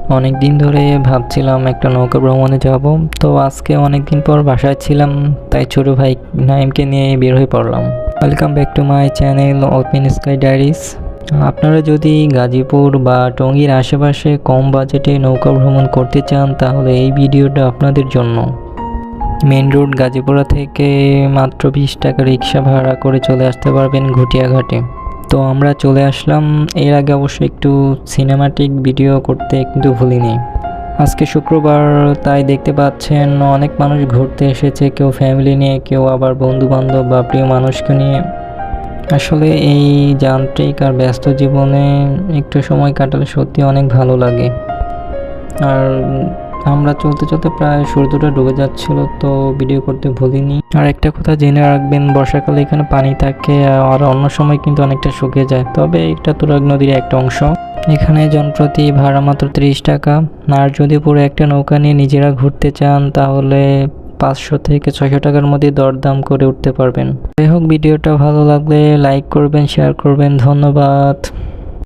অনেক দিন ধরে ভাবছিলাম একটা নৌকা ভ্রমণে যাব। তো আজকে অনেক দিন পর বাসায় ছিলাম, তাই ছোট ভাই নাইমকে নিয়ে বের হয়ে পড়লাম। Welcome back to my channel open sky diaries. আপনারা যদি গাজীপুর বা টঙ্গীর আশেপাশে কম বাজেটে নৌকা ভ্রমণ করতে চান তাহলে এই ভিডিওটা আপনাদের জন্য। মেন রোড গাজীপুরা থেকে মাত্র 20 টাকা রিক্সা ভাড়া করে চলে আসতে পারবেন ঘুটিয়া ঘাটে। তো আমরা চলে আসলাম। এর আগে অবশ্যই একটু সিনেমাটিক ভিডিও করতে কিন্তু ভুলিনি। আজকে শুক্রবার, তাই দেখতে পাচ্ছেন অনেক মানুষ ঘুরতে এসেছে, কেউ ফ্যামিলি নিয়ে, কেউ আবার বন্ধু বান্ধব বা প্রিয় মানুষকে নিয়ে। আসলে এই যান্ত্রিক আর ব্যস্ত জীবনে একটু সময় কাটালে সত্যি অনেক ভালো লাগে। আর আমরা চলতে চলতে প্রায় সূর্যটা ডুবে যাচ্ছিল, তো ভিডিও করতে ভুলিনি। আর একটা কথা জেনে রাখবেন, বর্ষাকালে এখানে পানি থাকে আর অন্য সময় কিন্তু অনেকটা শুকিয়ে যায়, তবে এটা তুরাগ নদীর একটা অংশ। এখানে জনপ্রতি ভাড়া মাত্র 30 টাকা। আর যদি পুরো একটা নৌকা নিয়ে নিজেরা ঘুরতে চান তাহলে 500 থেকে 600 টাকার মধ্যে দরদাম করে উঠতে পারবেন। যাই হোক, ভিডিওটা ভালো লাগলে লাইক করবেন, শেয়ার করবেন। ধন্যবাদ।